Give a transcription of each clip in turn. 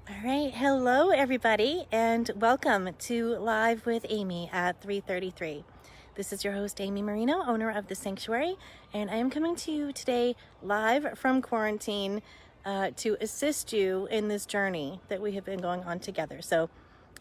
All right, hello everybody, and welcome to Live with Amy at 3:33. This is your host, Amy Marino, owner of The Sanctuary, and I am coming to you today live from quarantine to assist you in this journey that we have been going on together. So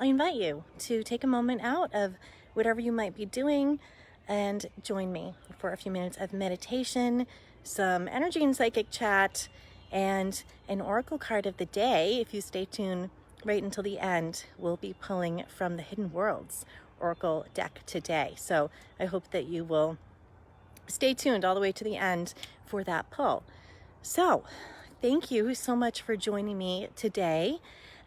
I invite you to take a moment out of whatever you might be doing and join me for a few minutes of meditation, some energy and psychic chat, and an oracle card of the day. If you stay tuned right until the end, we'll be pulling from the Hidden Worlds oracle deck today. So I hope that you will stay tuned all the way to the end for that pull. So thank you so much for joining me today.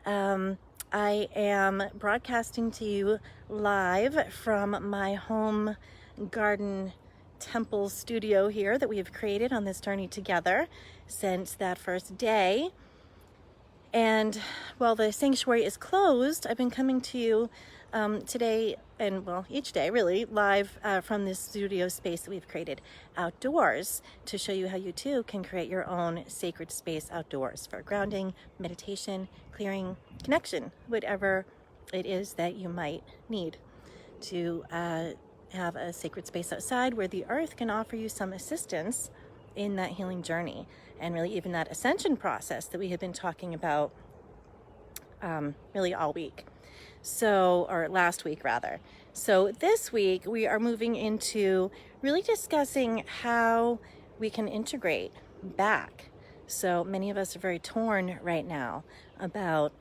I am broadcasting to you live from my home garden temple studio here that we have created on this journey together since that first day. And while the sanctuary is closed, I've been coming to you today, and well, each day really, live from this studio space that we've created outdoors to show you how you too can create your own sacred space outdoors for grounding, meditation, clearing, connection, whatever it is that you might need to have a sacred space outside where the earth can offer you some assistance in that healing journey and really even that ascension process that we have been talking about really all week. So, or last week rather. So this week we are moving into really discussing how we can integrate back. So many of us are very torn right now about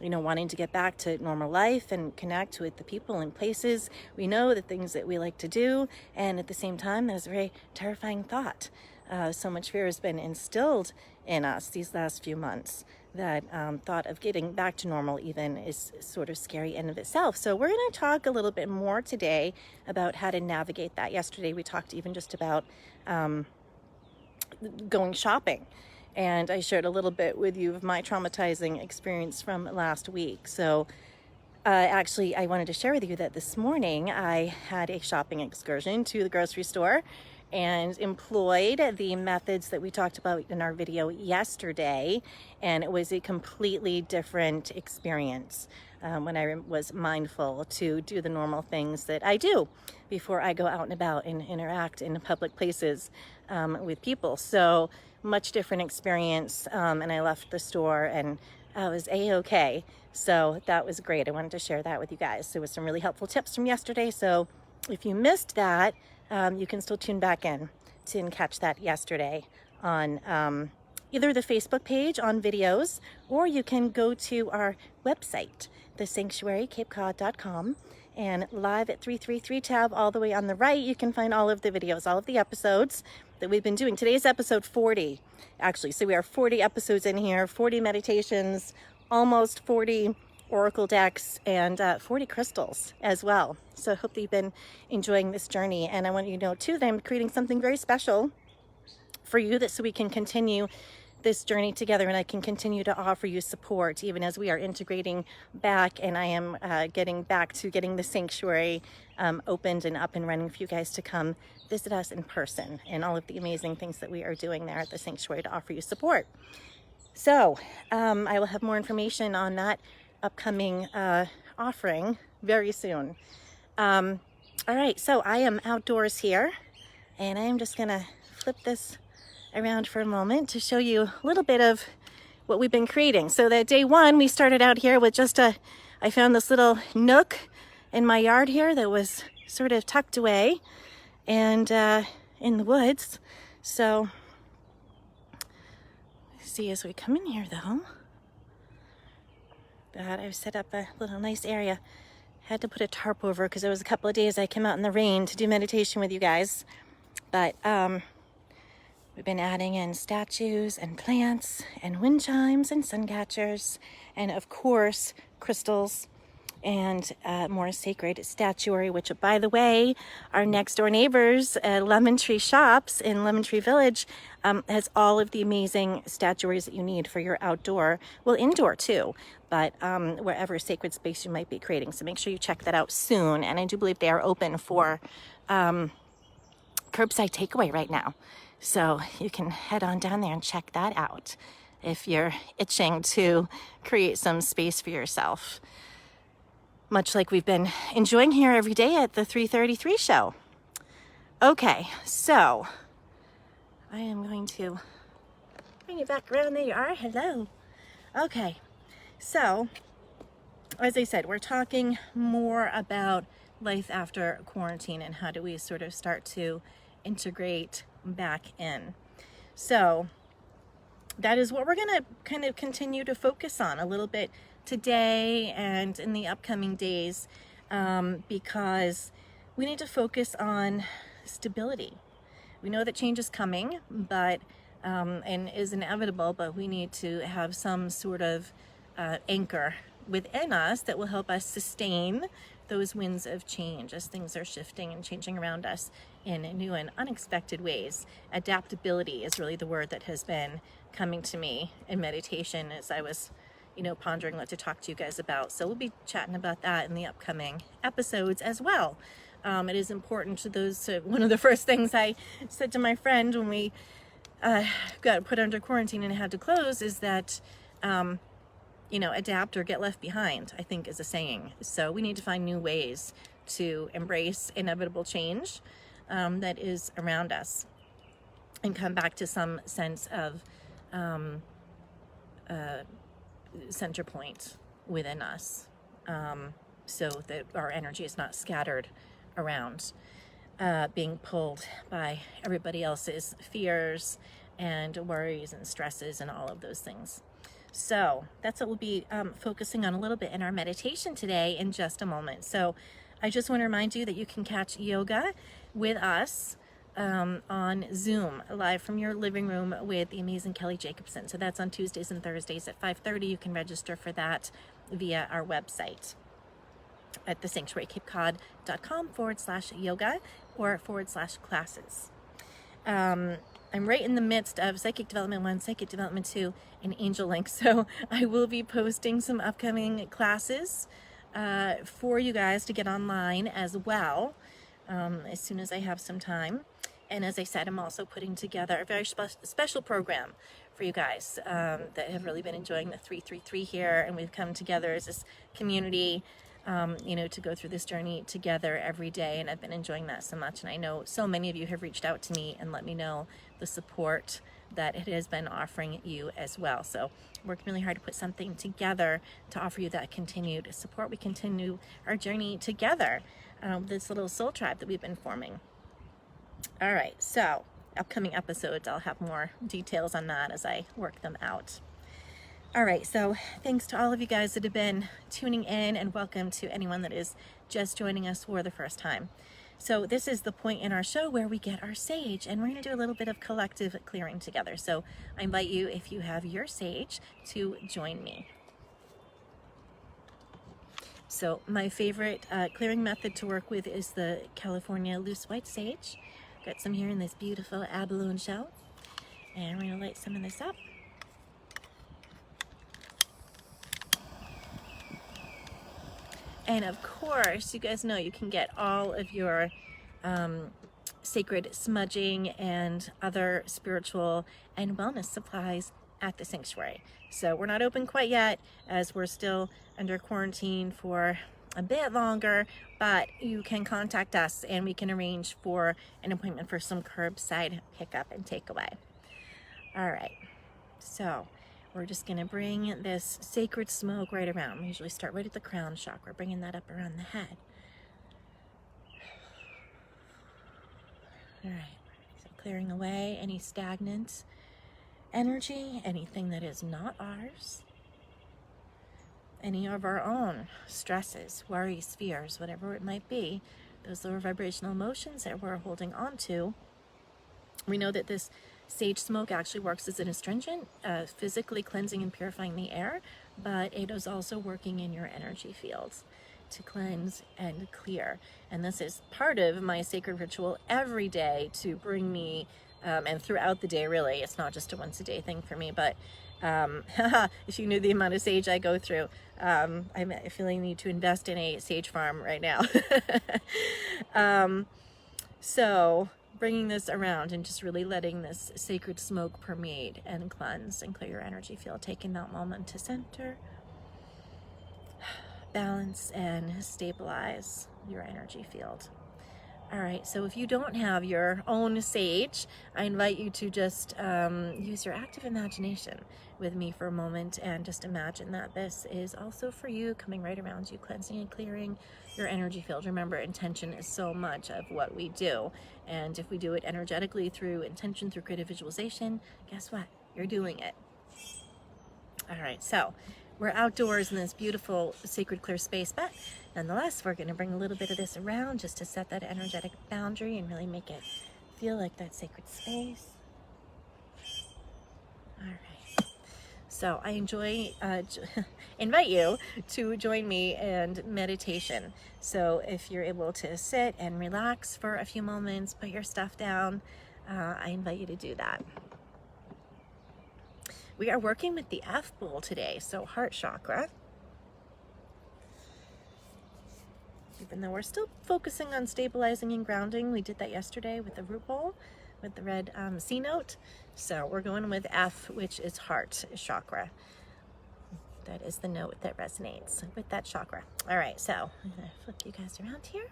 wanting to get back to normal life and connect with the people and places we know, the things that we like to do. And at the same time, there's a very terrifying thought. So much fear has been instilled in us these last few months that thought of getting back to normal even is sort of scary in of itself. So we're going to talk a little bit more today about how to navigate that. Yesterday we talked even just about going shopping. And I shared a little bit with you of my traumatizing experience from last week. So actually, I wanted to share with you that this morning I had a shopping excursion to the grocery store and employed the methods that we talked about in our video yesterday. And it was a completely different experience when I was mindful to do the normal things that I do before I go out and about and interact in public places with people. So much different experience, and I left the store and I was a-okay. So that was great. I wanted to share that with you guys. There was some really helpful tips from yesterday. So if you missed that, you can still tune back in to catch that yesterday on either the Facebook page on videos, or you can go to our website, thesanctuarycapecod.com, and live at 333 tab all the way on the right, you can find all of the videos, all of the episodes that we've been doing. Today's episode 40, actually. So we are 40 episodes in here, 40 meditations, almost 40 oracle decks, and 40 crystals as well. So I hope that you've been enjoying this journey. And I want you to know too that I'm creating something very special for you, that so we can continue this journey together and I can continue to offer you support even as we are integrating back, and I am getting back to getting the sanctuary opened and up and running for you guys to come visit us in person and all of the amazing things that we are doing there at the sanctuary to offer you support. So I will have more information on that upcoming offering very soon. All right, so I am outdoors here and I am just gonna flip this around for a moment to show you a little bit of what we've been creating. So that day one, we started out here with just I found this little nook in my yard here that was sort of tucked away and in the woods. So see as we come in here though, that I've set up a little nice area. Had to put a tarp over because there was a couple of days I came out in the rain to do meditation with you guys. But we've been adding in statues and plants and wind chimes and sun catchers and of course crystals and more sacred statuary, which by the way, our next door neighbors at Lemon Tree Shops in Lemon Tree Village has all of the amazing statuaries that you need for your outdoor, well indoor too, but wherever sacred space you might be creating. So make sure you check that out soon. And I do believe they are open for curbside takeaway right now. So you can head on down there and check that out. if you're itching to create some space for yourself, much like we've been enjoying here every day at the 333 show. Okay, so I am going to bring you back around. There you are. Hello. Okay, so as I said, we're talking more about life after quarantine and how do we sort of start to integrate back in. So that is what we're going to kind of continue to focus on a little bit today and in the upcoming days, because we need to focus on stability. We know that change is coming, but and is inevitable, but we need to have some sort of anchor within us that will help us sustain those winds of change as things are shifting and changing around us in new and unexpected ways. Adaptability is really the word that has been coming to me in meditation as I was, pondering what to talk to you guys about. So we'll be chatting about that in the upcoming episodes as well. It is important to those. One of the first things I said to my friend when we got put under quarantine and had to close is that adapt or get left behind, I think is a saying. So we need to find new ways to embrace inevitable change that is around us and come back to some sense of center point within us, so that our energy is not scattered around, being pulled by everybody else's fears and worries and stresses and all of those things. So that's what we'll be focusing on a little bit in our meditation today in just a moment. So I just want to remind you that you can catch yoga with us on Zoom, live from your living room with the amazing Kelly Jacobson. So that's on Tuesdays and Thursdays at 5:30. You can register for that via our website at thesanctuarycapecod.com/yoga or /classes. I'm right in the midst of Psychic Development 1, Psychic Development 2, and Angel Link. So I will be posting some upcoming classes for you guys to get online as well, as soon as I have some time. And as I said, I'm also putting together a very special program for you guys that have really been enjoying the 333 here. And we've come together as this community, to go through this journey together every day. And I've been enjoying that so much. And I know so many of you have reached out to me and let me know the support that it has been offering you as well. So working really hard to put something together to offer you that continued support. We continue our journey together, this little soul tribe that we've been forming. All right, so upcoming episodes, I'll have more details on that as I work them out. All right, so thanks to all of you guys that have been tuning in, and welcome to anyone that is just joining us for the first time. So this is the point in our show where we get our sage, and we're going to do a little bit of collective clearing together. So I invite you, if you have your sage, to join me. So my favorite clearing method to work with is the California loose white sage. Got some here in this beautiful abalone shell, and we're going to light some of this up. And of course, you guys know you can get all of your sacred smudging and other spiritual and wellness supplies at the sanctuary. So we're not open quite yet, as we're still under quarantine for a bit longer, but you can contact us and we can arrange for an appointment for some curbside pickup and takeaway. All right, so we're just going to bring this sacred smoke right around. We usually start right at the crown chakra, bringing that up around the head. All right, so clearing away any stagnant energy, anything that is not ours, any of our own stresses, worries, fears, whatever it might be, those lower vibrational emotions that we're holding on to. We know that this sage smoke actually works as an astringent, physically cleansing and purifying the air, but it is also working in your energy fields to cleanse and clear. And this is part of my sacred ritual every day to bring me, and throughout the day really, it's not just a once a day thing for me, but if you knew the amount of sage I go through, I'm feeling the need to invest in a sage farm right now. bringing this around and just really letting this sacred smoke permeate and cleanse and clear your energy field. Taking that moment to center, balance, and stabilize your energy field. All right, so if you don't have your own sage, I invite you to just use your active imagination with me for a moment and just imagine that this is also for you, coming right around you, cleansing and clearing your energy field. Remember, intention is so much of what we do. And if we do it energetically through intention, through creative visualization, guess what? You're doing it. All right, so we're outdoors in this beautiful sacred clear space, but nonetheless, we're going to bring a little bit of this around just to set that energetic boundary and really make it feel like that sacred space. All right. So I invite you to join me in meditation. So if you're able to sit and relax for a few moments, put your stuff down, I invite you to do that. We are working with the F bowl today, so heart chakra. Even though we're still focusing on stabilizing and grounding, we did that yesterday with the root bowl, with the red C note. So we're going with F, which is heart chakra. That is the note that resonates with that chakra. All right, so I'm gonna flip you guys around here.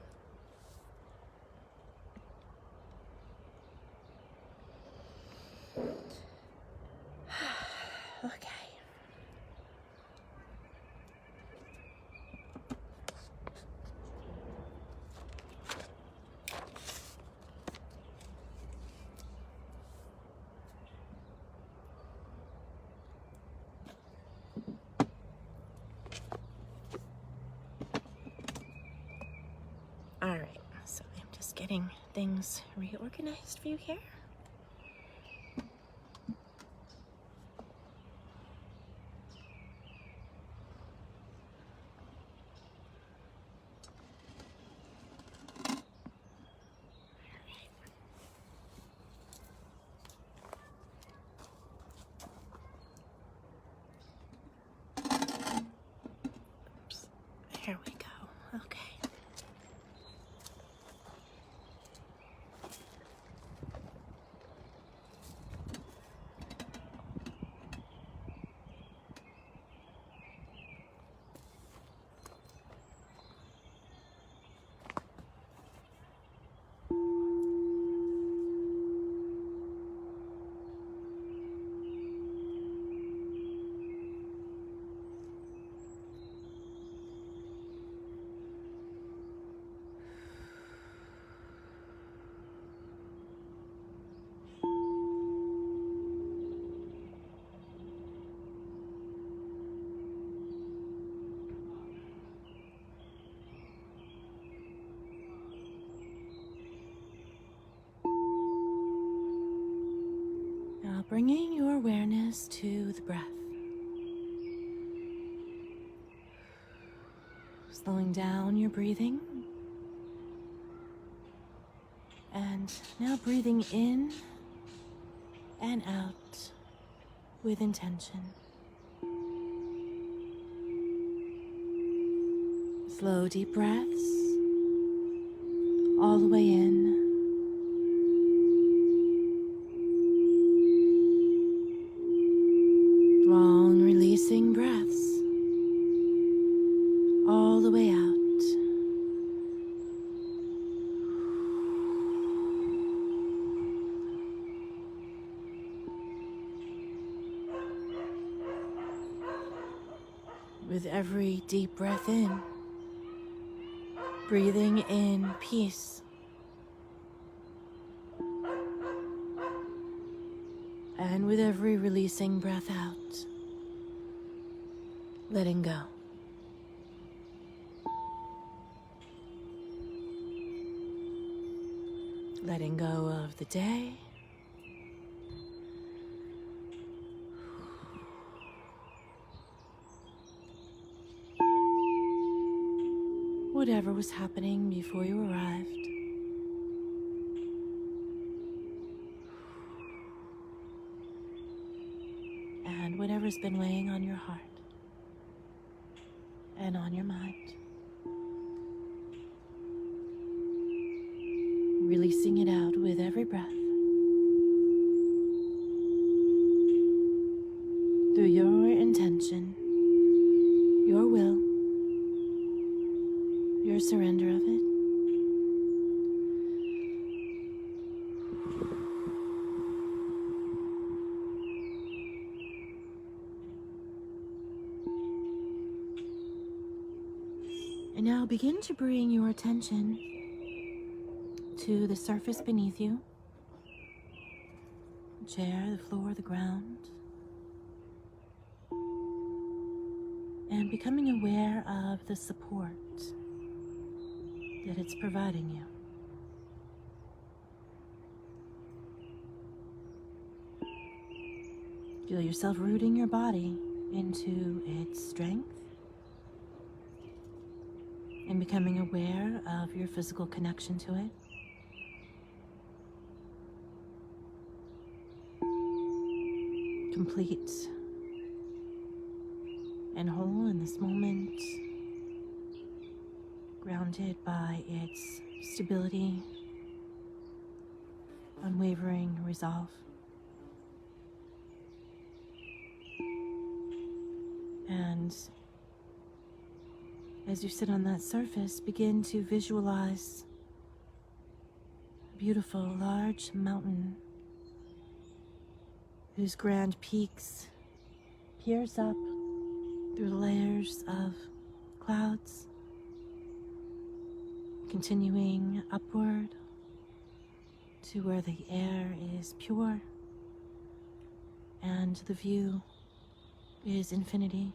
Okay. All right, so I'm just getting things reorganized for you here. Here we go. Okay. Now bringing your awareness to the breath. Slowing down your breathing. And now breathing in and out with intention. Slow, deep breaths all the way in. Long releasing breaths all the way out. With every deep breath in, breathing in peace. And with every releasing breath out, letting go. Letting go of the day. Whatever was happening before you arrived. And whatever's been weighing on your heart and on your mind. releasing it out with every breath. Through your intention, your will, your surrender of it. And now begin to bring your attention to the surface beneath you, the chair, the floor, the ground, and becoming aware of the support that it's providing you. Feel yourself rooting your body into its strength and becoming aware of your physical connection to it. Complete and whole in this moment, grounded by its stability, unwavering resolve. And as you sit on that surface, begin to visualize a beautiful, large mountain whose grand peaks pierce up through the layers of clouds, continuing upward to where the air is pure and the view is infinity.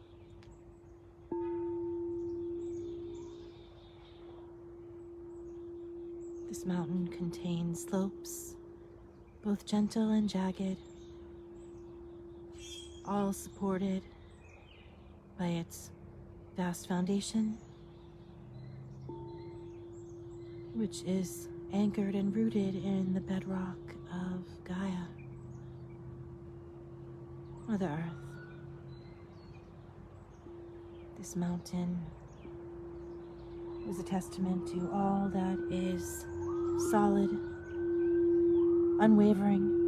This mountain contains slopes, both gentle and jagged, all supported by its vast foundation, which is anchored and rooted in the bedrock of Gaia, Mother Earth. This mountain is a testament to all that is solid, unwavering,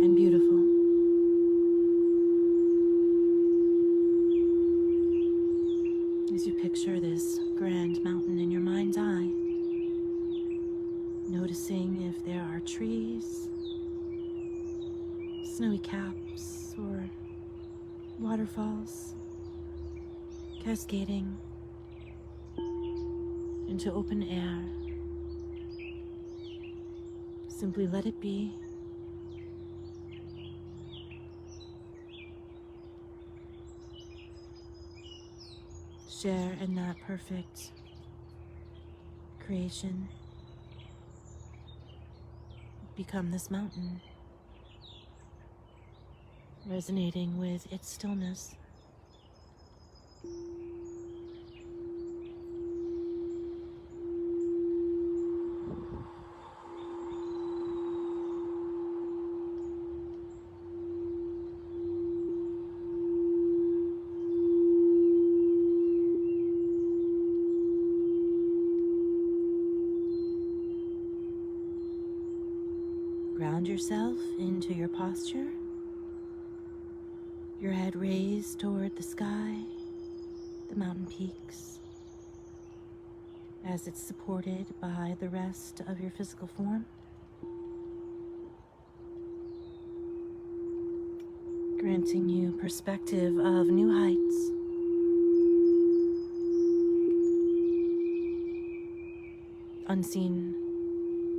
and beautiful. As you picture this grand mountain in your mind's eye, noticing if there are trees, snowy caps, or waterfalls cascading into open air. Simply let it be. Share in that perfect creation. Become this mountain, resonating with its stillness. Ground yourself into your posture, your head raised toward the sky, the mountain peaks, as it's supported by the rest of your physical form. Granting you perspective of new heights. Unseen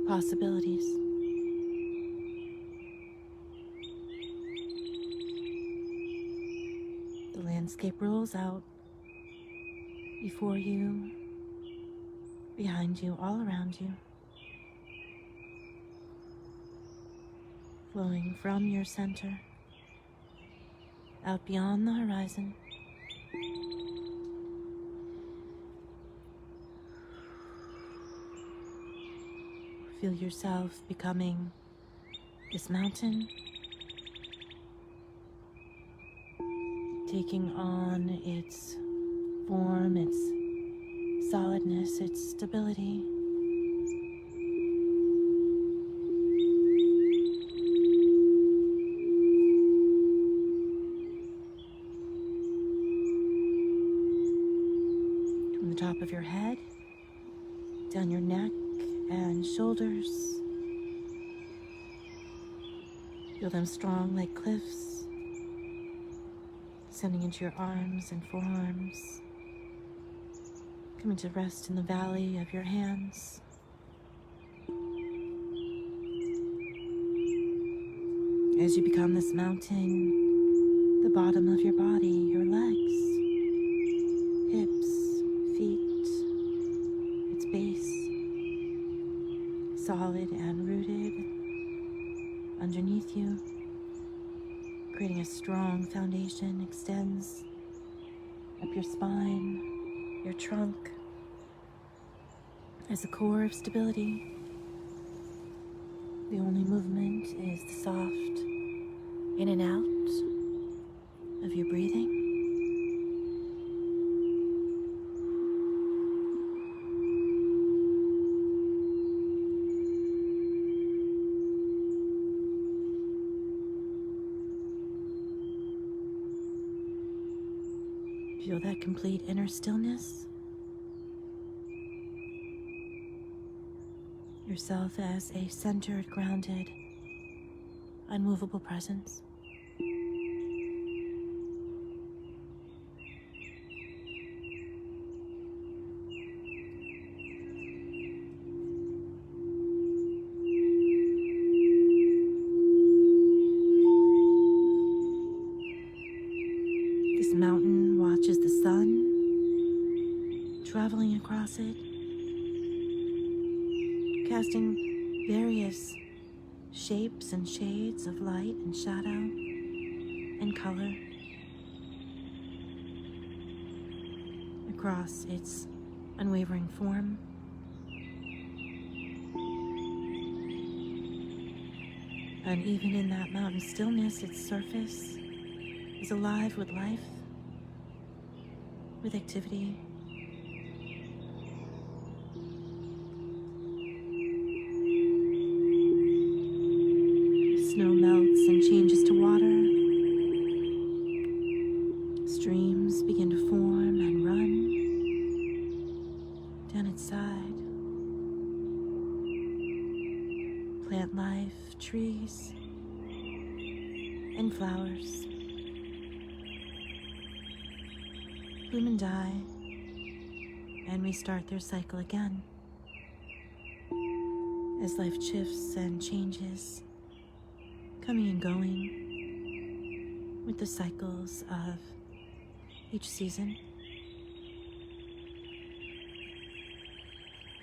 possibilities. The landscape rolls out before you, behind you, all around you, flowing from your center out beyond the horizon. Feel yourself becoming this mountain, taking on its form, its solidness, its stability. From the top of your head, down your neck and shoulders. Feel them strong like cliffs, descending into your arms and forearms, coming to rest in the valley of your hands. As you become this mountain, the bottom of your body, your legs, hips, feet, its base, solid and rooted underneath you, creating a strong foundation, extends up your spine, your trunk, as a core of stability. The only movement is the soft in and out of your breathing. Feel that complete inner stillness. Yourself as a centered, grounded, unmovable presence. This mountain watches the sun traveling across it, casting various shapes and shades of light and shadow and color across its unwavering form. And even in that mountain stillness, its surface is alive with life, with activity. Snow melts and changes to water. Streams begin to form and run down its side. Plant life, trees, and flowers bloom and die and restart their cycle again as life shifts and changes, coming and going with the cycles of each season.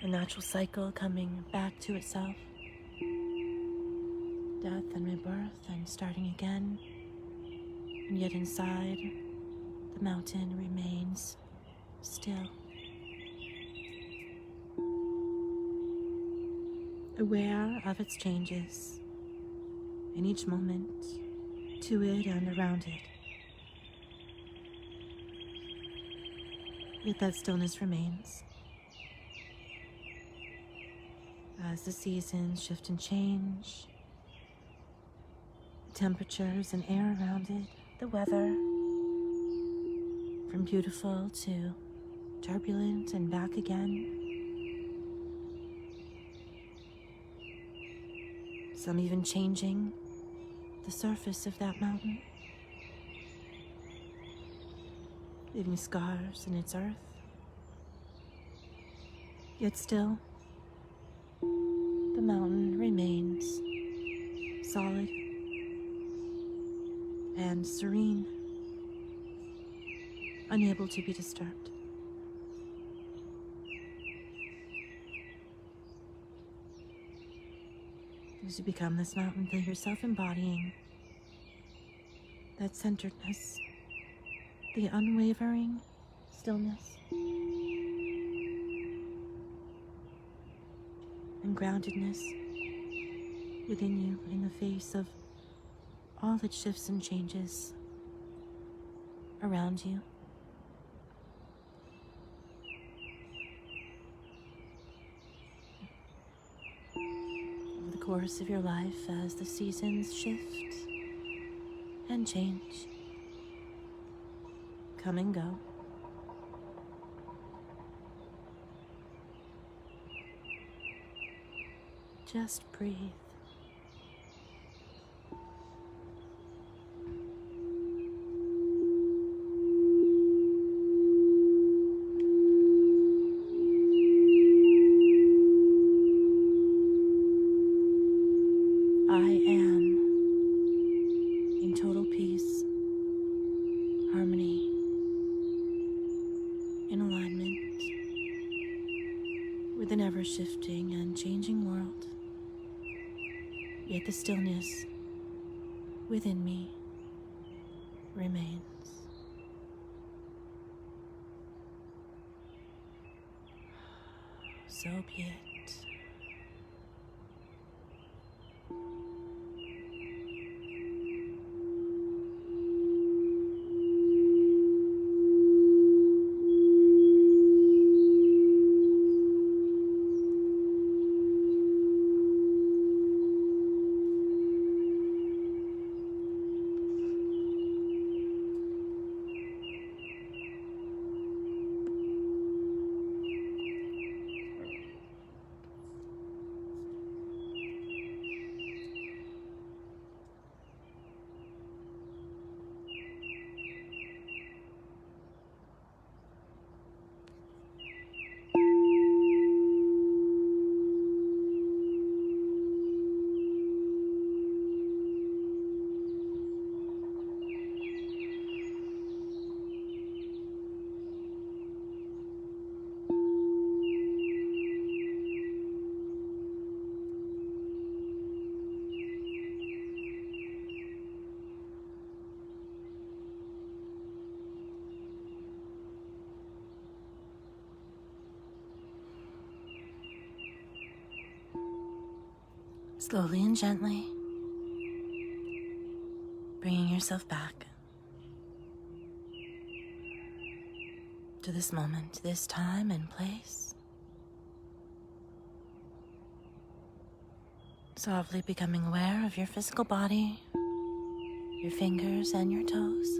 A natural cycle coming back to itself. Death and rebirth and starting again. And yet inside, the mountain remains still. Aware of its changes in each moment, to it and around it. Yet that stillness remains. As the seasons shift and change, the temperatures and air around it, the weather, from beautiful to turbulent and back again. Some even changing the surface of that mountain, leaving scars in its earth. Yet still, the mountain remains solid and serene, unable to be disturbed. As you become this mountain, feel yourself embodying that centeredness, the unwavering stillness and groundedness within you in the face of all that shifts and changes around you. course of your life as the seasons shift and change, come and go. Just breathe. I am in total peace, harmony, in alignment with an ever-shifting and changing world. Yet the stillness within me remains. So be it. Slowly and gently, bringing yourself back to this moment, this time and place. Softly becoming aware of your physical body, your fingers and your toes,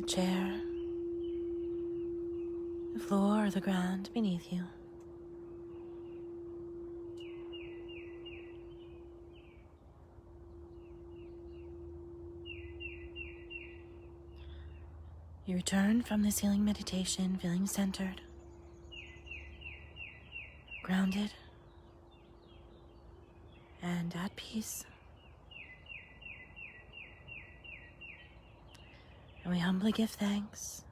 the chair, the floor or the ground beneath you. You return from this healing meditation feeling centered, grounded, and at peace. And we humbly give thanks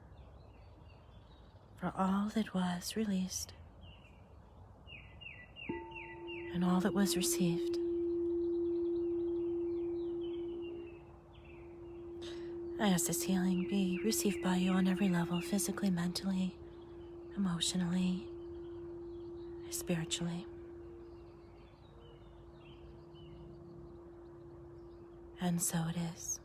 for all that was released and all that was received. I ask this healing be received by you on every level, physically, mentally, emotionally, spiritually. And so it is.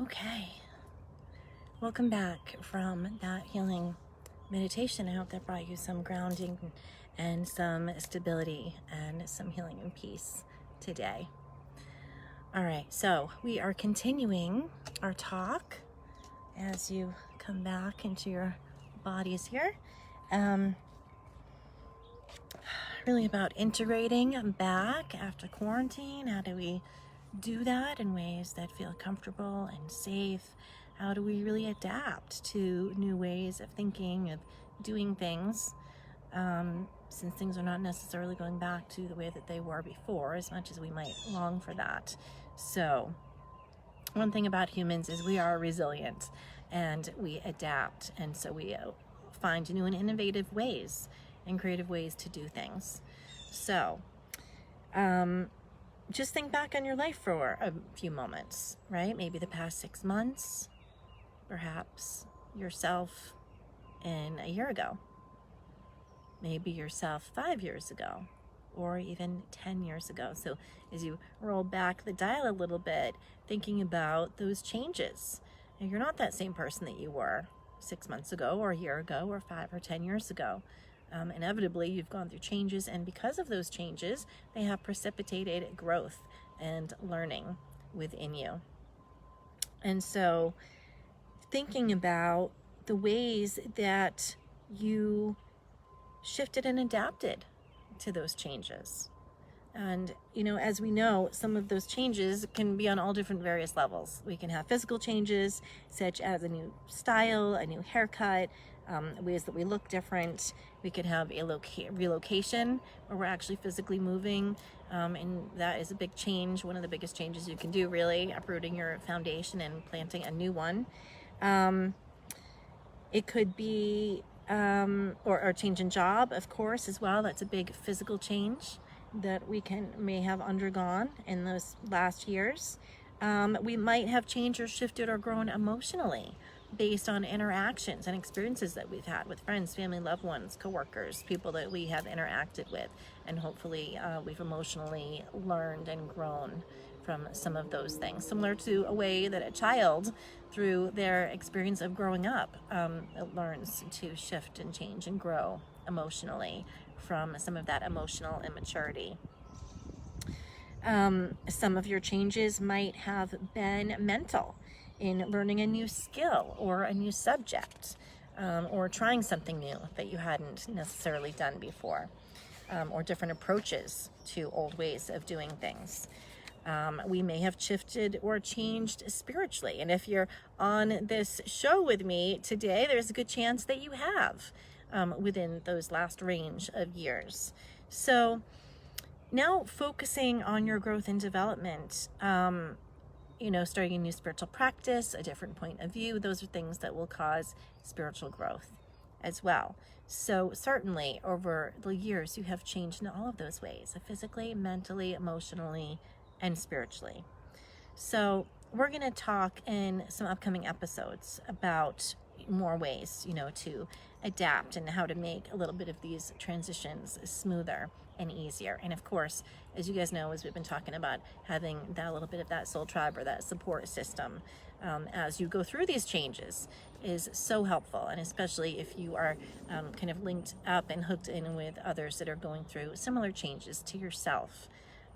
Okay, welcome back from that healing meditation. I hope that brought you some grounding and some stability and some healing and peace today. All right, so we are continuing our talk as you come back into your bodies here. Really about integrating back after quarantine. How do we do that in ways that feel comfortable and safe? How do we really adapt to new ways of thinking, of doing things, since things are not necessarily going back to the way that they were before, as much as we might long for that. So one thing about humans is we are resilient, and we adapt. And so we find new and innovative ways and creative ways to do things. So just think back on your life for a few moments, right? Maybe the past 6 months, perhaps yourself in a year ago, maybe yourself 5 years ago, or even 10 years ago. So as you roll back the dial a little bit, thinking about those changes, and you're not that same person that you were 6 months ago, or a year ago, or 5 or 10 years ago. Inevitably, you've gone through changes, and because of those changes, they have precipitated growth and learning within you. And so thinking about the ways that you shifted and adapted to those changes. And, as we know, some of those changes can be on all different various levels. We can have physical changes, such as a new style, a new haircut, ways that we look different. We could have a relocation where we're actually physically moving, and that is a big change, one of the biggest changes you can do, really, uprooting your foundation and planting a new one. It could be, or change in job, of course, as well. That's a big physical change that we may have undergone in those last years. We might have changed or shifted or grown emotionally based on interactions and experiences that we've had with friends, family, loved ones, coworkers, people that we have interacted with, and hopefully we've emotionally learned and grown from some of those things, similar to a way that a child, through their experience of growing up, learns to shift and change and grow emotionally from some of that emotional immaturity. Some of your changes might have been mental, in learning a new skill or a new subject, or trying something new that you hadn't necessarily done before, or different approaches to old ways of doing things. We may have shifted or changed spiritually. And if you're on this show with me today, there's a good chance that you have within those last range of years. So now focusing on your growth and development, starting a new spiritual practice, a different point of view, those are things that will cause spiritual growth as well. So certainly over the years, you have changed in all of those ways, physically, mentally, emotionally, and spiritually. So we're going to talk in some upcoming episodes about more ways, to adapt and how to make a little bit of these transitions smoother and easier. And of course, as you guys know, as we've been talking about, having that little bit of that soul tribe or that support system as you go through these changes is so helpful. And especially if you are kind of linked up and hooked in with others that are going through similar changes to yourself,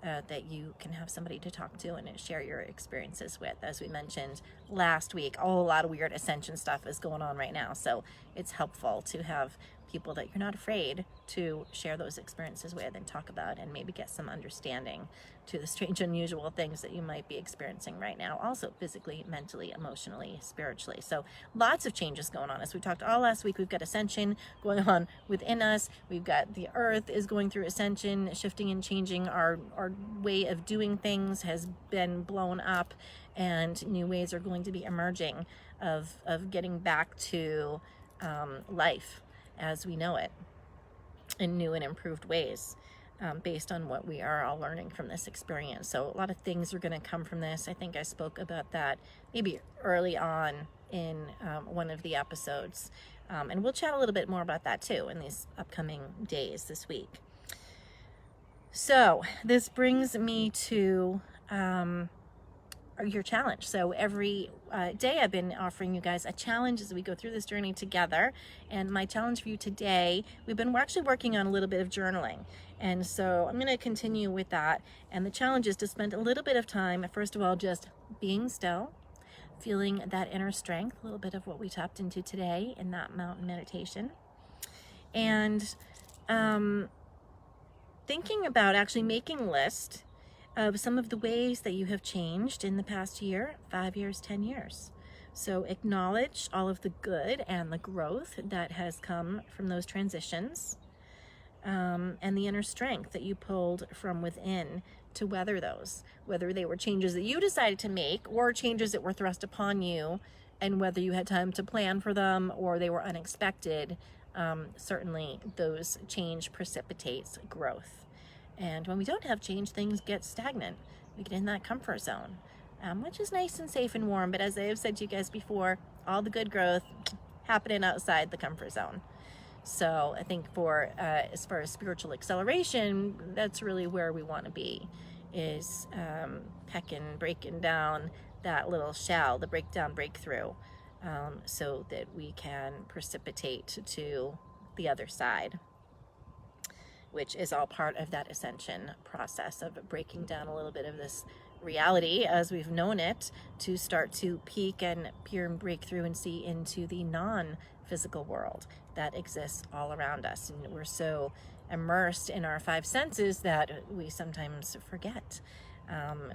that you can have somebody to talk to and share your experiences with. As we mentioned last week, a whole lot of weird ascension stuff is going on right now. So it's helpful to have people that you're not afraid to share those experiences with and talk about, and maybe get some understanding to the strange, unusual things that you might be experiencing right now, also physically, mentally, emotionally, spiritually. So lots of changes going on. As we talked all last week, we've got ascension going on within us. We've got the earth is going through ascension, shifting and changing. Our way of doing things has been blown up, and new ways are going to be emerging of getting back to life as we know it in new and improved ways, based on what we are all learning from this experience. So a lot of things are going to come from this. I think I spoke about that maybe early on in one of the episodes, and we'll chat a little bit more about that too in these upcoming days this week. So this brings me to your challenge. So every day I've been offering you guys a challenge as we go through this journey together. And my challenge for you today, we're actually working on a little bit of journaling. And so I'm going to continue with that. And the challenge is to spend a little bit of time, first of all, just being still, feeling that inner strength, a little bit of what we tapped into today in that mountain meditation. And thinking about actually making a list of some of the ways that you have changed in the past year, 5 years, 10 years. So acknowledge all of the good and the growth that has come from those transitions, and the inner strength that you pulled from within to weather those, whether they were changes that you decided to make or changes that were thrust upon you and whether you had time to plan for them or they were unexpected, certainly those change precipitates growth. And when we don't have change, things get stagnant. We get in that comfort zone, which is nice and safe and warm. But as I have said to you guys before, all the good growth happening outside the comfort zone. So I think for as far as spiritual acceleration, that's really where we want to be, is breaking down that little shell, the breakdown, breakthrough, so that we can precipitate to the other side, which is all part of that ascension process of breaking down a little bit of this reality as we've known it, to start to peek and peer and break through and see into the non-physical world that exists all around us. And we're so immersed in our five senses that we sometimes forget.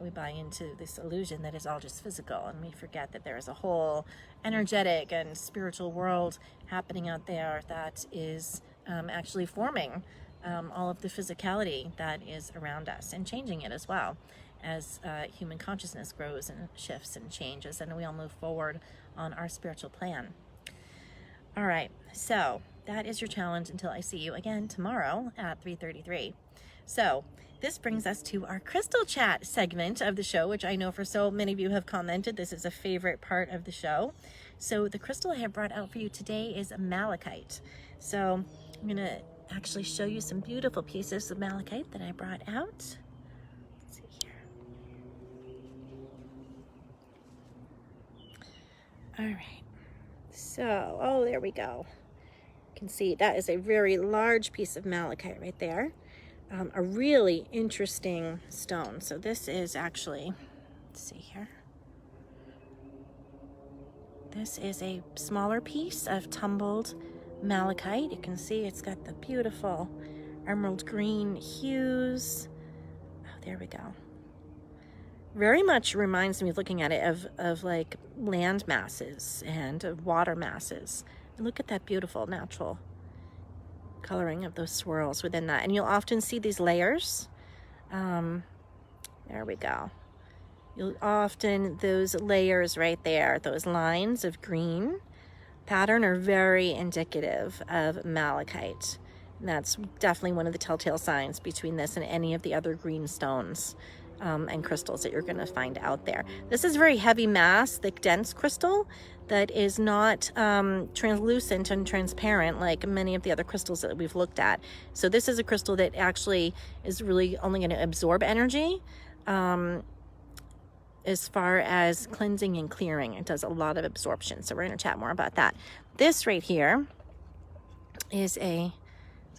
We buy into this illusion that it's all just physical, and we forget that there is a whole energetic and spiritual world happening out there that is actually forming all of the physicality that is around us, and changing it as well as human consciousness grows and shifts and changes, and we all move forward on our spiritual plan. All right, so that is your challenge until I see you again tomorrow at 3:33. So this brings us to our crystal chat segment of the show, which I know for so many of you have commented this is a favorite part of the show. So the crystal I have brought out for you today is malachite. So I'm going to actually show you some beautiful pieces of malachite that I brought out. Let's see here. All right. So, oh, there we go. You can see that is a very large piece of malachite right there. A really interesting stone. So this is actually, let's see here. This is a smaller piece of tumbled malachite. You can see it's got the beautiful emerald green hues. Oh, there we go. Very much reminds me, looking at it, of like land masses and of water masses. And look at that beautiful natural coloring of those swirls within that. And you'll often see these layers. There we go. You'll often, those layers right there, those lines of green pattern are very indicative of malachite. And that's definitely one of the telltale signs between this and any of the other green stones and crystals that you're going to find out there. This is very heavy mass, thick, dense crystal that is not translucent and transparent like many of the other crystals that we've looked at. So this is a crystal that actually is really only going to absorb energy as far as cleansing and clearing. It does a lot of absorption. So we're going to chat more about that. This right here is as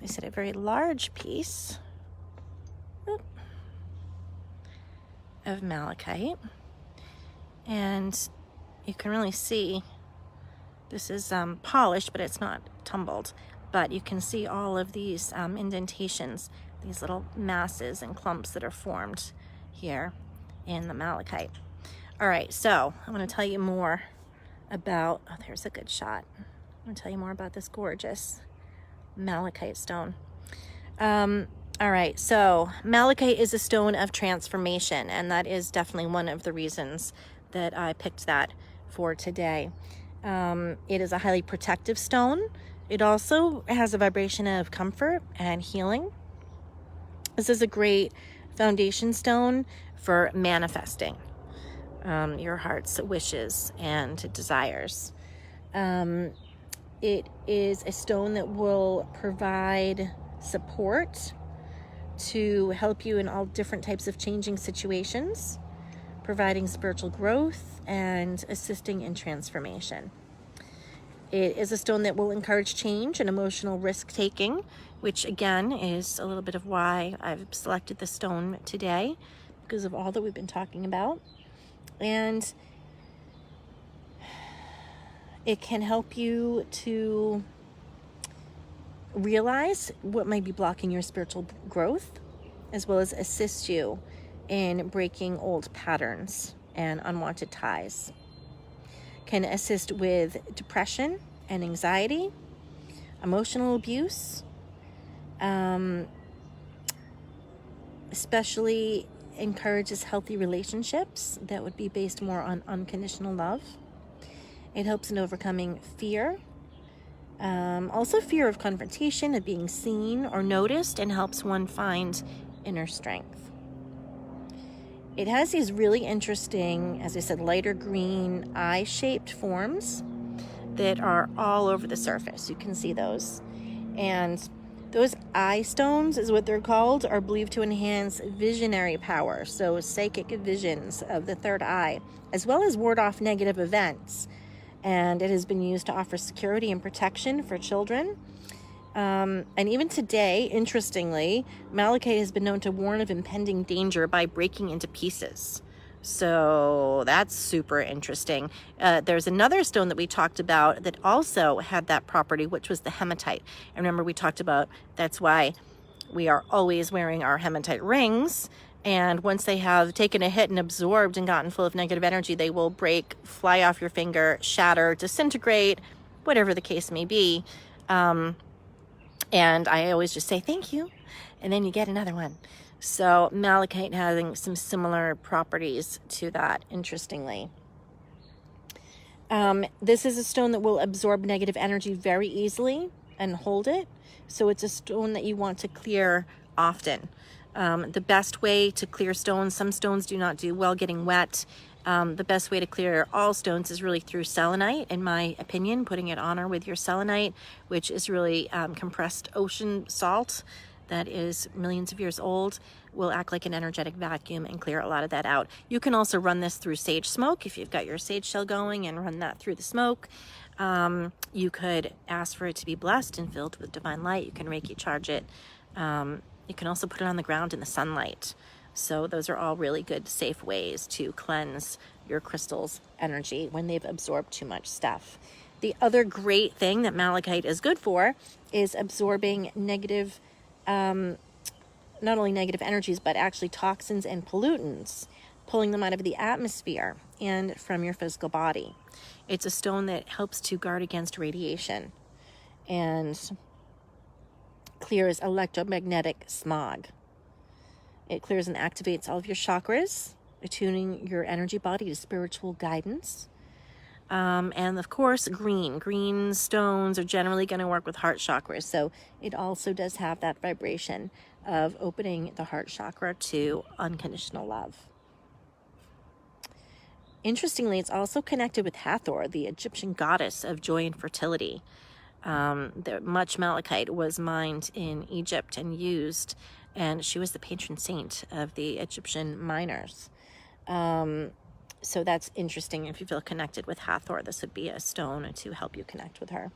I said, a very large piece of malachite, and you can really see this is polished, but it's not tumbled, but you can see all of these indentations, these little masses and clumps that are formed here in the malachite. All right, so I'm going to tell you more about, oh, there's a good shot. I'm going to tell you more about this gorgeous malachite stone. All right, so malachite is a stone of transformation, and that is definitely one of the reasons that I picked that for today. It is a highly protective stone. It also has a vibration of comfort and healing. This is a great foundation stone for manifesting your heart's wishes and desires. It is a stone that will provide support to help you in all different types of changing situations, providing spiritual growth and assisting in transformation. It is a stone that will encourage change and emotional risk-taking, which again is a little bit of why I've selected this stone today, because of all that we've been talking about. And it can help you to realize what might be blocking your spiritual growth, as well as assist you in breaking old patterns and unwanted ties. Can assist with depression and anxiety, emotional abuse, especially encourages healthy relationships that would be based more on unconditional love, It helps in overcoming fear. Also fear of confrontation, of being seen or noticed, and helps one find inner strength. It has these really interesting, as I said, lighter green eye-shaped forms that are all over the surface. You can see those. And those eye stones, is what they're called, are believed to enhance visionary power, so psychic visions of the third eye, as well as ward off negative events. And it has been used to offer security and protection for children. And even today, interestingly, malachite has been known to warn of impending danger by breaking into pieces. So that's super interesting. There's another stone that we talked about that also had that property, which was the hematite. And remember, we talked about that's why we are always wearing our hematite rings. And once they have taken a hit and absorbed and gotten full of negative energy, they will break, fly off your finger, shatter, disintegrate, whatever the case may be. And I always just say thank you, and then you get another one. So malachite having some similar properties to that, interestingly. This is a stone that will absorb negative energy very easily and hold it. So it's a stone that you want to clear often. The best way to clear stones, some stones do not do well getting wet. The best way to clear all stones is really through selenite, in my opinion, putting it on or with your selenite, which is really compressed ocean salt that is millions of years old, will act like an energetic vacuum and clear a lot of that out. You can also run this through sage smoke if you've got your sage shell going, and run that through the smoke. You could ask for it to be blessed and filled with divine light. You can Reiki charge it. You can also put it on the ground in the sunlight. So those are all really good, safe ways to cleanse your crystal's energy when they've absorbed too much stuff. The other great thing that malachite is good for is absorbing negative, not only negative energies, but actually toxins and pollutants, pulling them out of the atmosphere and from your physical body. It's a stone that helps to guard against radiation and clears electromagnetic smog. It clears and activates all of your chakras, attuning your energy body to spiritual guidance. And of course, green stones are generally going to work with heart chakras. So it also does have that vibration of opening the heart chakra to unconditional love. Interestingly, it's also connected with Hathor, the Egyptian goddess of joy and fertility. Much malachite was mined in Egypt and used, and she was the patron saint of the Egyptian miners. So that's interesting. If you feel connected with Hathor, this would be a stone to help you connect with her.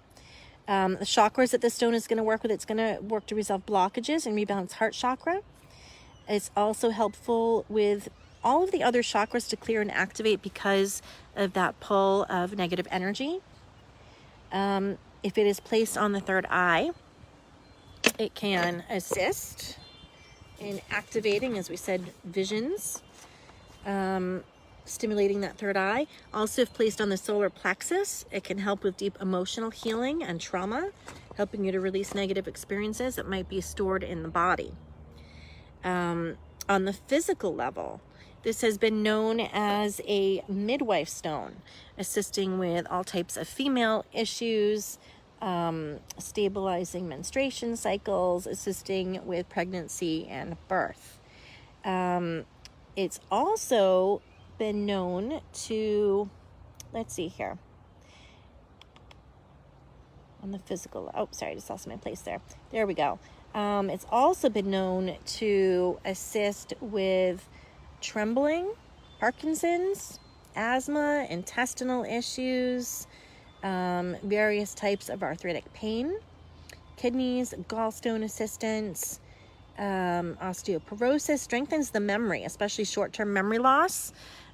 The chakras that this stone is going to work with, it's going to work to resolve blockages and rebalance heart chakra. It's also helpful with all of the other chakras to clear and activate because of that pull of negative energy. If it is placed on the third eye, it can assist in activating, as we said, visions, stimulating that third eye. Also, if placed on the solar plexus, it can help with deep emotional healing and trauma, helping you to release negative experiences that might be stored in the body. On the physical level, this has been known as a midwife stone, assisting with all types of female issues, stabilizing menstruation cycles, assisting with pregnancy and birth. It's also been known to, let's see here, on the physical, oh, sorry, I just lost my place there. There we go. It's also been known to assist with trembling, Parkinson's, asthma, intestinal issues, various types of arthritic pain, kidneys, gallstone assistance, osteoporosis, strengthens the memory, especially short-term memory loss.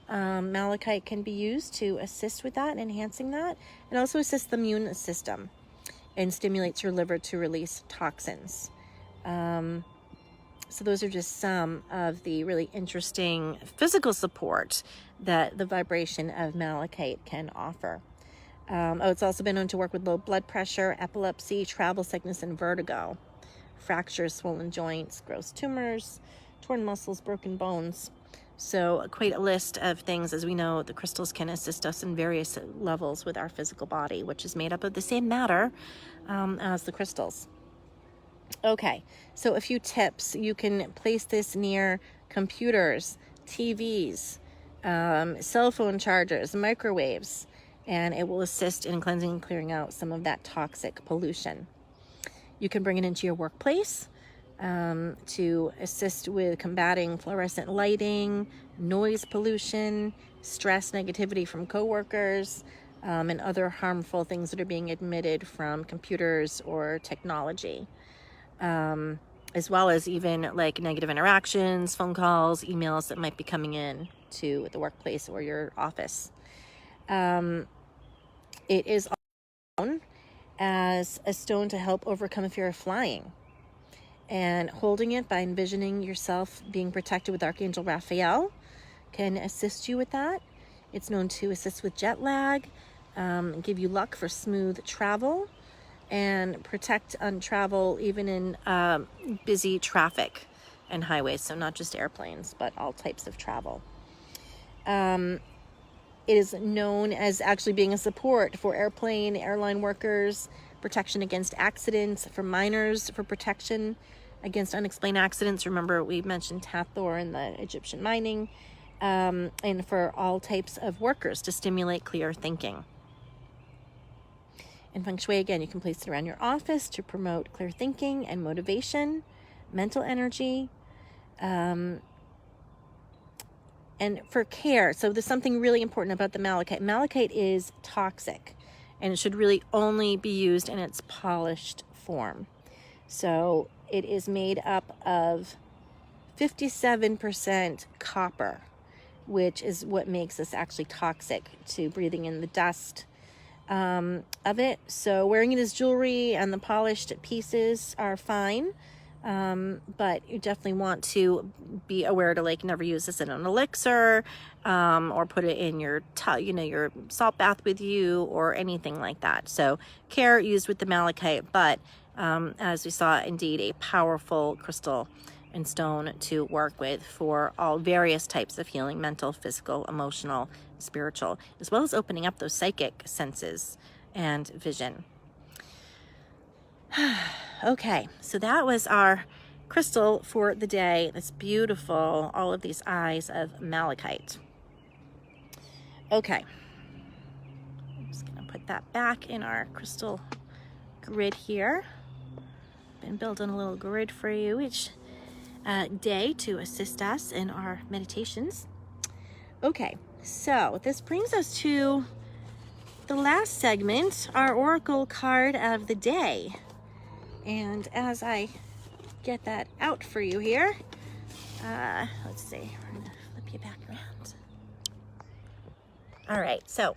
Malachite can be used to assist with that and enhancing that, and also assists the immune system and stimulates your liver to release toxins. So those are just some of the really interesting physical support that the vibration of malachite can offer. It's also been known to work with low blood pressure, epilepsy, travel sickness, and vertigo, fractures, swollen joints, gross tumors, torn muscles, broken bones. So quite a list of things. As we know, the crystals can assist us in various levels with our physical body, which is made up of the same matter as the crystals. Okay, so a few tips. You can place this near computers, TVs, cell phone chargers, microwaves, and it will assist in cleansing and clearing out some of that toxic pollution. You can bring it into your workplace to assist with combating fluorescent lighting, noise pollution, stress, negativity from coworkers, and other harmful things that are being emitted from computers or technology. As well as even like negative interactions, phone calls, emails that might be coming in to the workplace or your office. It is known as a stone to help overcome a fear of flying. And holding it by envisioning yourself being protected with Archangel Raphael can assist you with that. It's known to assist with jet lag, give you luck for smooth travel, and protect on travel even in busy traffic and highways. So not just airplanes, but all types of travel. It is known as actually being a support for airline workers, protection against accidents, for miners, for protection against unexplained accidents. Remember, we mentioned Hathor in the Egyptian mining, and for all types of workers to stimulate clear thinking. In Feng Shui, again, you can place it around your office to promote clear thinking and motivation, mental energy, and for care. So there's something really important about the malachite. Malachite is toxic, and it should really only be used in its polished form. So it is made up of 57% copper, which is what makes this actually toxic to breathing in the dust of it. So wearing it as jewelry and the polished pieces are fine, but you definitely want to be aware to like never use this in an elixir, or put it in your your salt bath with you or anything like that. So care used with the malachite, but as we saw, indeed a powerful crystal and stone to work with for all various types of healing: mental, physical, emotional, spiritual, as well as opening up those psychic senses and vision. Okay, so that was our crystal for the day. It's beautiful, all of these eyes of malachite. Okay, I'm just gonna put that back in our crystal grid here. Been building a little grid for you each day to assist us in our meditations. Okay, so this brings us to the last segment, our oracle card of the day. And as I get that out for you here, let's see, we're gonna flip you back around. All right, so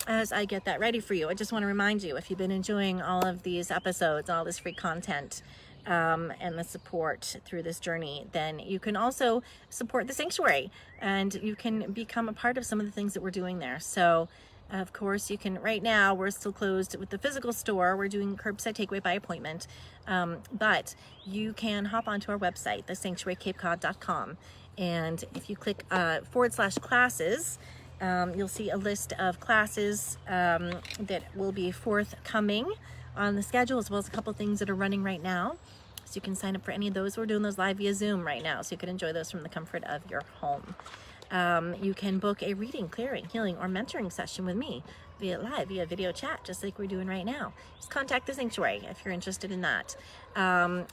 as I get that ready for you, I just want to remind you, if you've been enjoying all of these episodes, all this free content, and the support through this journey, then you can also support the sanctuary and you can become a part of some of the things that we're doing there. So of course you can, right now we're still closed with the physical store. We're doing curbside takeaway by appointment, but you can hop onto our website, thesanctuarycapecod.com, and if you click /classes, you'll see a list of classes that will be forthcoming on the schedule, as well as a couple things that are running right now. So you can sign up for any of those. We're doing those live via Zoom right now, so you can enjoy those from the comfort of your home. You can book a reading, clearing, healing, or mentoring session with me via video chat, just like we're doing right now. Just contact the sanctuary if you're interested in that.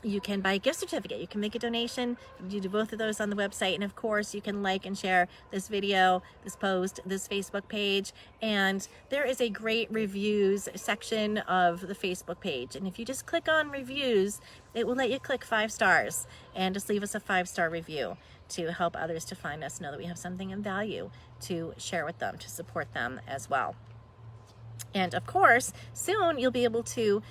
You can buy a gift certificate. You can make a donation. You do both of those on the website. And of course, you can like and share this video, this post, this Facebook page. And there is a great reviews section of the Facebook page. And if you just click on reviews, it will let you click 5 stars and just leave us a 5-star review to help others to find us, know that we have something of value to share with them, to support them as well. And of course, soon you'll be able to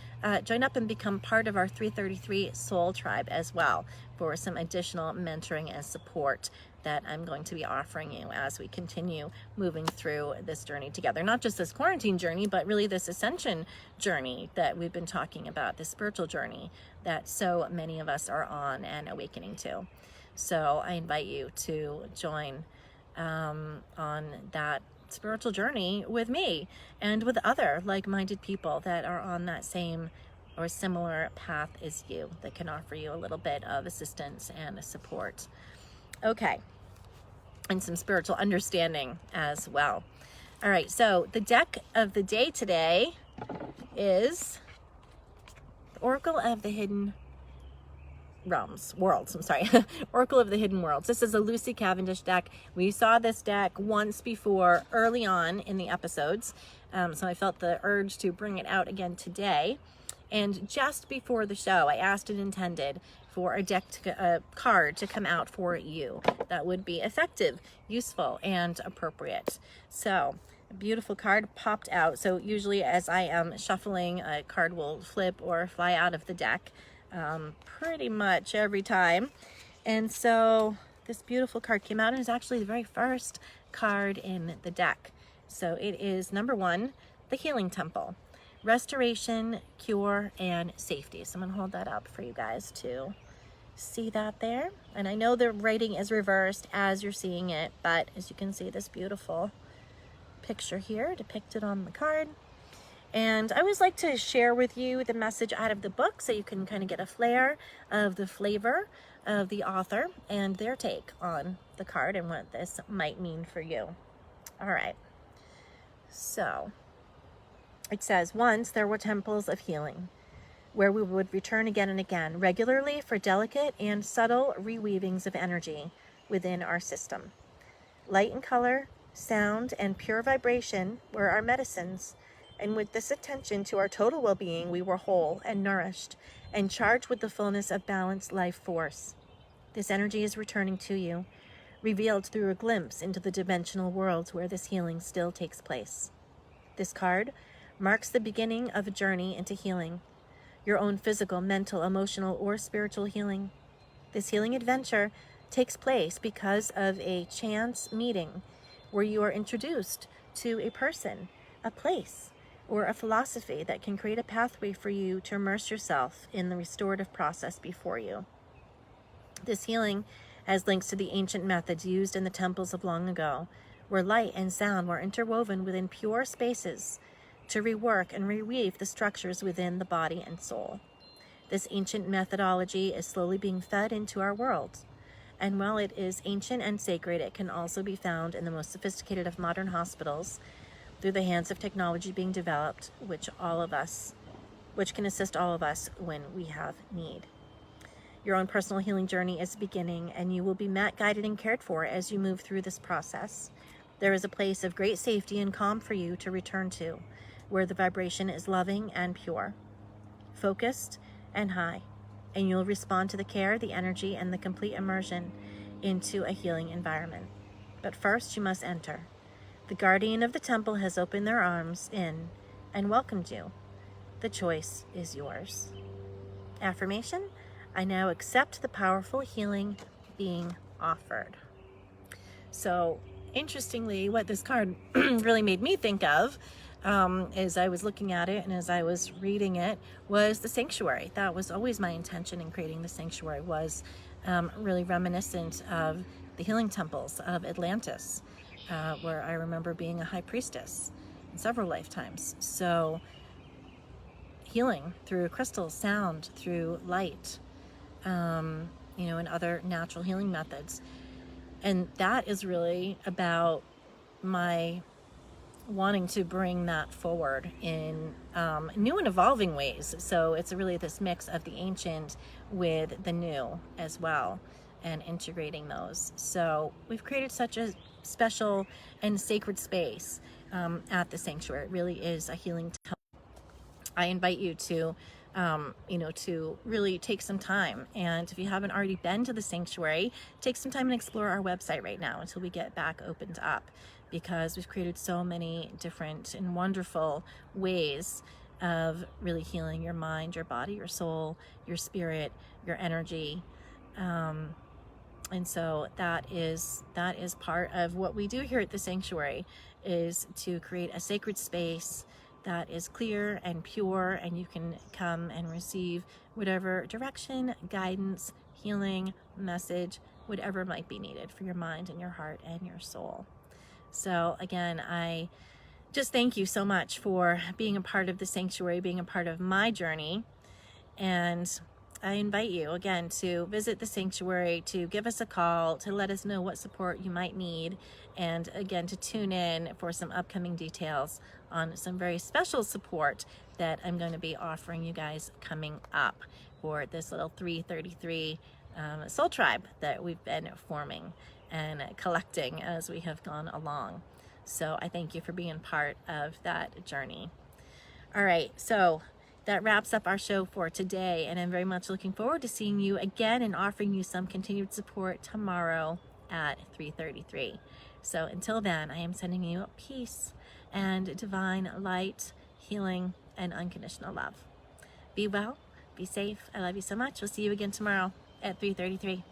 join up and become part of our 333 Soul Tribe as well, for some additional mentoring and support that I'm going to be offering you as we continue moving through this journey together. Not just this quarantine journey, but really this ascension journey that we've been talking about, this spiritual journey that so many of us are on and awakening to. So I invite you to join on that spiritual journey with me and with other like-minded people that are on that same or similar path as you, that can offer you a little bit of assistance and support. Okay, and some spiritual understanding as well. All right, so the deck of the day today is the Oracle of the Hidden Worlds, I'm sorry. Oracle of the Hidden Worlds. This is a Lucy Cavendish deck. We saw this deck once before early on in the episodes, so I felt the urge to bring it out again today. And just before the show, I asked and intended for a card to come out for you that would be effective, useful, and appropriate. So a beautiful card popped out. So usually as I am shuffling, a card will flip or fly out of the deck pretty much every time. And so this beautiful card came out, and is actually the very first card in the deck. So it is number 1, the Healing Temple. Restoration, cure, and safety. So I'm going to hold that up for you guys to see that there. And I know the writing is reversed as you're seeing it, but as you can see, this beautiful picture here depicted on the card. And I always like to share with you the message out of the book so you can kind of get a flair of the flavor of the author and their take on the card and what this might mean for you. All right. So it says, once there were temples of healing where we would return again and again, regularly for delicate and subtle reweavings of energy within our system. Light and color, sound, and pure vibration were our medicines. And with this attention to our total well-being, we were whole and nourished and charged with the fullness of balanced life force. This energy is returning to you, revealed through a glimpse into the dimensional worlds where this healing still takes place. This card marks the beginning of a journey into healing, your own physical, mental, emotional, or spiritual healing. This healing adventure takes place because of a chance meeting where you are introduced to a person, a place, or a philosophy that can create a pathway for you to immerse yourself in the restorative process before you. This healing has links to the ancient methods used in the temples of long ago, where light and sound were interwoven within pure spaces to rework and reweave the structures within the body and soul. This ancient methodology is slowly being fed into our world. And while it is ancient and sacred, it can also be found in the most sophisticated of modern hospitals through the hands of technology being developed, which can assist all of us when we have need. Your own personal healing journey is beginning, and you will be met, guided, and cared for as you move through this process. There is a place of great safety and calm for you to return to, where the vibration is loving and pure, focused and high, and you'll respond to the care, the energy, and the complete immersion into a healing environment. But first, you must enter. The guardian of the temple has opened their arms in and welcomed you. The choice is yours. Affirmation: I now accept the powerful healing being offered. So, interestingly, what this card really made me think of as I was looking at it and as I was reading it was the sanctuary. That was always my intention in creating the sanctuary, was really reminiscent of the healing temples of Atlantis, where I remember being a high priestess in several lifetimes. So healing through crystals, sound, through light, and other natural healing methods. And that is really about my wanting to bring that forward in new and evolving ways. So it's really this mix of the ancient with the new as well, and integrating those. So we've created such a special and sacred space at the sanctuary. It really is a healing temple. I invite you to to really take some time, and if you haven't already been to the sanctuary, take some time and explore our website right now until we get back opened up, because we've created so many different and wonderful ways of really healing your mind, your body, your soul, your spirit, your energy. And so that is part of what we do here at the sanctuary, is to create a sacred space that is clear and pure, and you can come and receive whatever direction, guidance, healing, message whatever might be needed for your mind and your heart and your soul. So again, I just thank you so much for being a part of the sanctuary, being a part of my journey. And I invite you again to visit the sanctuary, to give us a call, to let us know what support you might need, and again to tune in for some upcoming details on some very special support that I'm going to be offering you guys coming up for this little 333 soul tribe that we've been forming and collecting as we have gone along. So I thank you for being part of that journey. All right, so that wraps up our show for today, and I'm very much looking forward to seeing you again and offering you some continued support tomorrow at 3:33. So until then, I am sending you peace and divine light, healing, and unconditional love. Be well, be safe. I love you so much. We'll see you again tomorrow at 3:33.